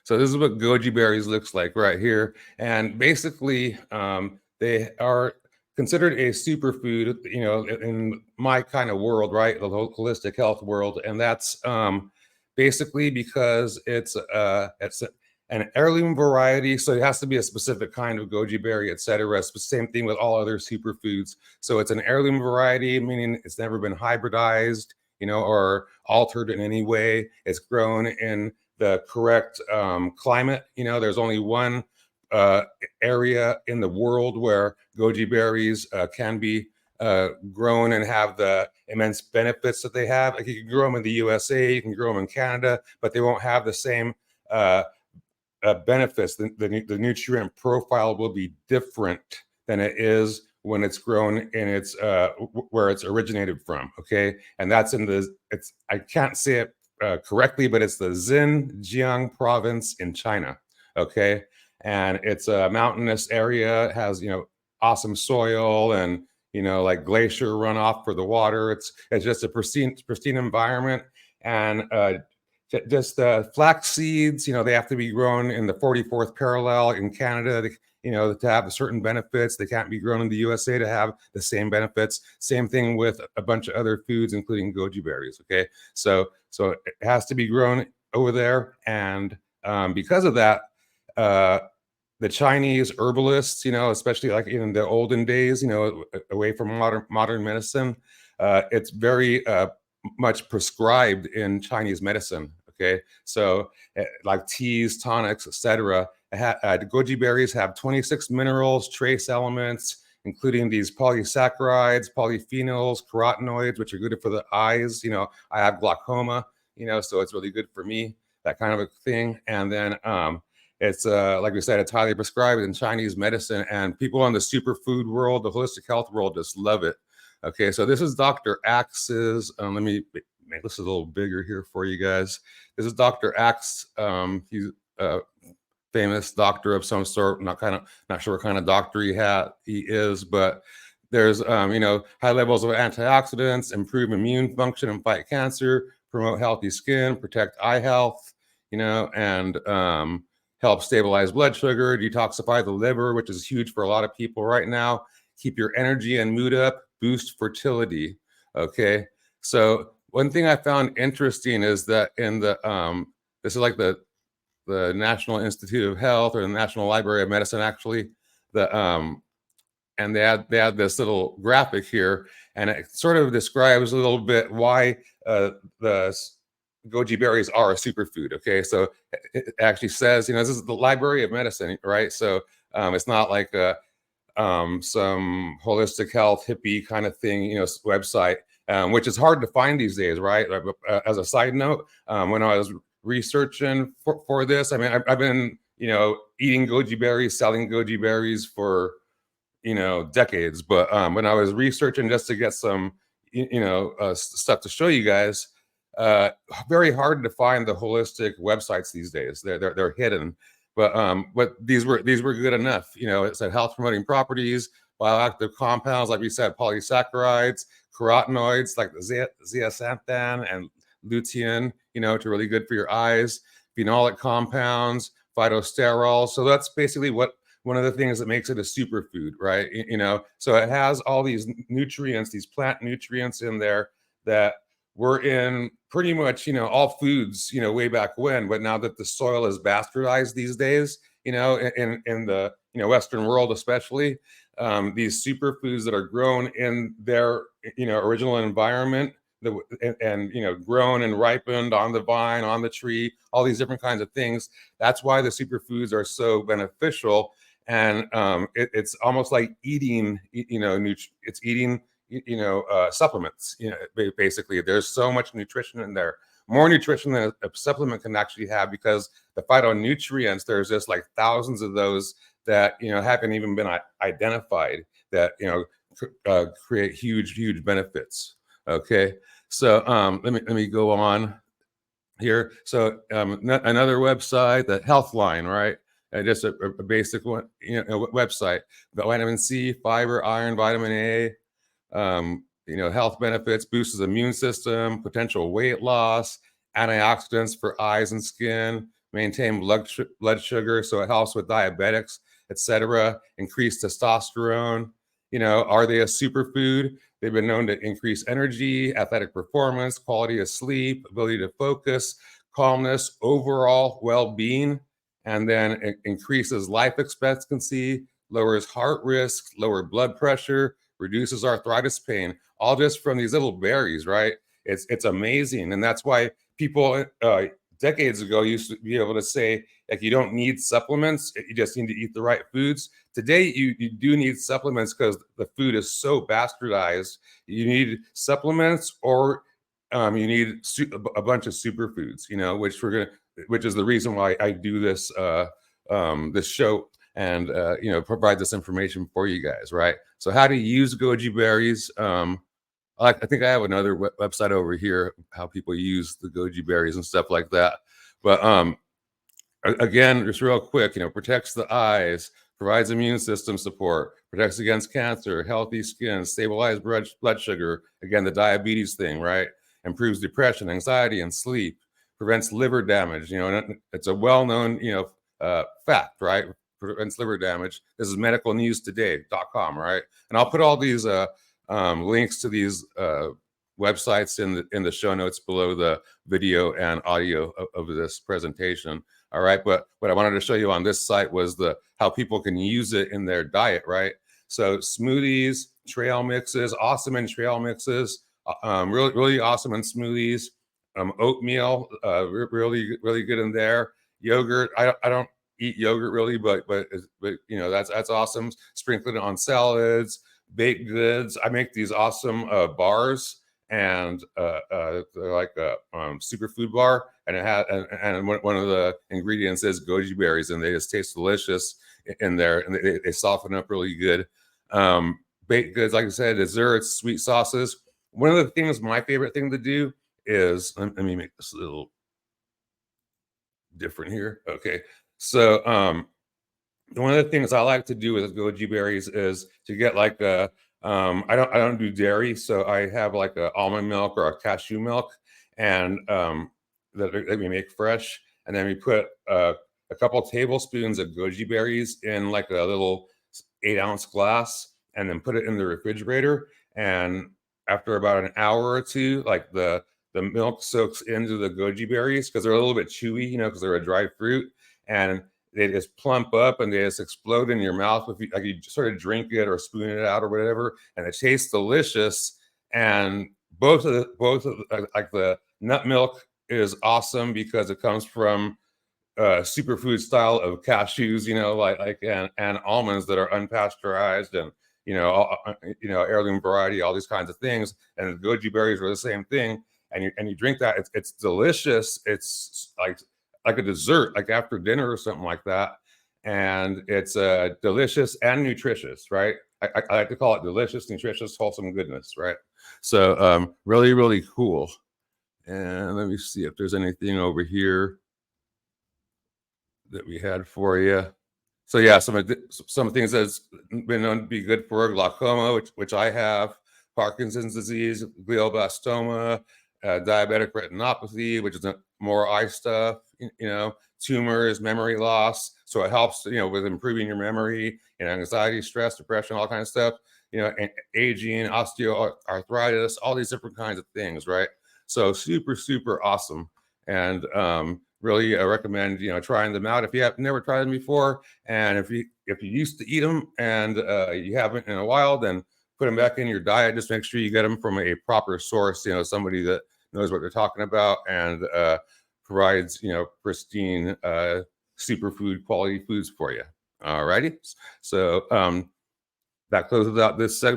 So this is what goji berries looks like right here. And basically, they are considered a superfood, in my kind of world, right? The holistic health world. And that's basically because it's an heirloom variety. So it has to be a specific kind of goji berry, et cetera. It's the same thing with all other superfoods. So it's an heirloom variety, meaning it's never been hybridized, or altered in any way. It's grown in the correct climate. There's only one area in the world where goji berries can be grown and have the immense benefits that they have. Like you can grow them in the USA, you can grow them in Canada, but they won't have the same benefits. The nutrient profile will be different than it is when it's grown in its where it's originated from. Okay, and that's I can't say it correctly, but it's the Xinjiang province in China. Okay, and it's a mountainous area. It has awesome soil and like glacier runoff for the water. It's just a pristine environment. And just flax seeds, they have to be grown in the 44th parallel in Canada, to have certain benefits. They can't be grown in the USA to have the same benefits. Same thing with a bunch of other foods, including goji berries. Okay, so it has to be grown over there, and because of that, the Chinese herbalists, especially like in the olden days, away from modern medicine, it's very much prescribed in Chinese medicine. Okay, so like teas, tonics, etc. Goji berries have 26 minerals, trace elements, including these polysaccharides, polyphenols, carotenoids, which are good for the eyes. I have glaucoma, so it's really good for me, that kind of a thing. And then it's like we said, it's highly prescribed in Chinese medicine, and people in the superfood world, the holistic health world, just love it. Okay, so this is Dr. Axe's. Let me make this a little bigger here for you guys. This is Dr. Axe. He's a famous doctor of some sort. Not sure what kind of doctor he is, but there's high levels of antioxidants, improve immune function and fight cancer, promote healthy skin, protect eye health, and help stabilize blood sugar, detoxify the liver, which is huge for a lot of people right now, keep your energy and mood up, boost fertility. Okay, so one thing I found interesting is that in the this is like the National Institute of Health or the National Library of Medicine, actually, and they had this little graphic here, and it sort of describes a little bit why the goji berries are a superfood. Okay, so it actually says, this is the Library of Medicine, right? So it's not like some holistic health hippie kind of thing, website, which is hard to find these days, right? As a side note, when I was researching for this, I mean, I've been, eating goji berries, selling goji berries for, decades. But when I was researching just to get some, stuff to show you guys, very hard to find the holistic websites these days. They're hidden. But these were good enough. It said health promoting properties, bioactive compounds, like we said, polysaccharides, carotenoids like the zeaxanthan and lutein, to really good for your eyes, phenolic compounds, phytosterols. So that's basically one of the things that makes it a superfood, right? So it has all these nutrients, these plant nutrients in there that were in pretty much, all foods, way back when. But now that the soil is bastardized these days, in the, Western world, especially, these superfoods that are grown in their, original environment, and grown and ripened on the vine, on the tree, all these different kinds of things. That's why the superfoods are so beneficial. And it's almost like eating, it's eating, supplements. Basically, there's so much nutrition in there, more nutrition than a supplement can actually have, because the phytonutrients, there's just like thousands of those that haven't even been identified, that create huge benefits. Okay, so let me go on here. So another website, the Healthline, right? Just a basic one, website. The vitamin C, fiber, iron, vitamin A, health benefits, boosts the immune system, potential weight loss, antioxidants for eyes and skin, maintain blood sugar, so it helps with diabetics, etc. Increase testosterone. Are they a superfood? They've been known to increase energy, athletic performance, quality of sleep, ability to focus, calmness, overall well-being, and then it increases life expectancy, lowers heart risk, lower blood pressure, reduces arthritis pain, all just from these little berries, right? It's amazing. And that's why people decades ago used to be able to say, like, you don't need supplements, you just need to eat the right foods. Today, you do need supplements because the food is so bastardized. You need supplements, or you need a bunch of superfoods, which is the reason why I do this this show and provide this information for you guys, right? So how to use goji berries. I think I have another website over here, how people use the goji berries and stuff like that. But again, just real quick, protects the eyes, provides immune system support, protects against cancer, healthy skin, stabilized blood sugar. Again, the diabetes thing, right? Improves depression, anxiety, and sleep. Prevents liver damage. And it's a well-known, fact, right? Prevents liver damage. This is medicalnewstoday.com, right? And I'll put all these links to these websites in the show notes below the video and audio of this presentation. All right, but what I wanted to show you on this site was how people can use it in their diet, right? So smoothies, trail mixes, awesome in trail mixes, really awesome in smoothies. Oatmeal, really good in there. Yogurt, I don't eat yogurt really, but that's awesome. Sprinkle it on salads, baked goods. I make these awesome bars, and they're like a superfood bar, and it had and one of the ingredients is goji berries, and they just taste delicious in there, and they soften up really good. Baked goods, like I said, desserts, sweet sauces. One of the things, my favorite thing to do is, let me make this a little different here. Okay, so one of the things I like to do with goji berries is to get like I don't do dairy, so I have like a almond milk or a cashew milk, and that we make fresh, and then we put a couple tablespoons of goji berries in like a little 8-ounce glass, and then put it in the refrigerator. And after about an hour or two, like the milk soaks into the goji berries because they're a little bit chewy, because they're a dried fruit, and they just plump up and they just explode in your mouth. If you sort of drink it or spoon it out or whatever, and it tastes delicious. And both of like the nut milk is awesome because it comes from superfood style of cashews, and almonds that are unpasteurized, and heirloom variety, all these kinds of things. And the goji berries are the same thing. And you drink that, it's delicious. It's like a dessert, like after dinner or something like that. And it's delicious and nutritious, right? I like to call it delicious, nutritious, wholesome goodness, right? So really, really cool. And let me see if there's anything over here that we had for you. So yeah, some things that's been known to be good for glaucoma, which I have, Parkinson's disease, glioblastoma, diabetic retinopathy, which is more eye stuff, tumors, memory loss. So it helps, with improving your memory, anxiety, stress, depression, all kinds of stuff, and aging, osteoarthritis, all these different kinds of things, right? So super, super awesome. And really recommend, trying them out if you have never tried them before. And if you used to eat them and you haven't in a while, then put them back in your diet. Just make sure you get them from a proper source, somebody that knows what they're talking about and provides, pristine superfood quality foods for you. All righty. So that closes out this segment.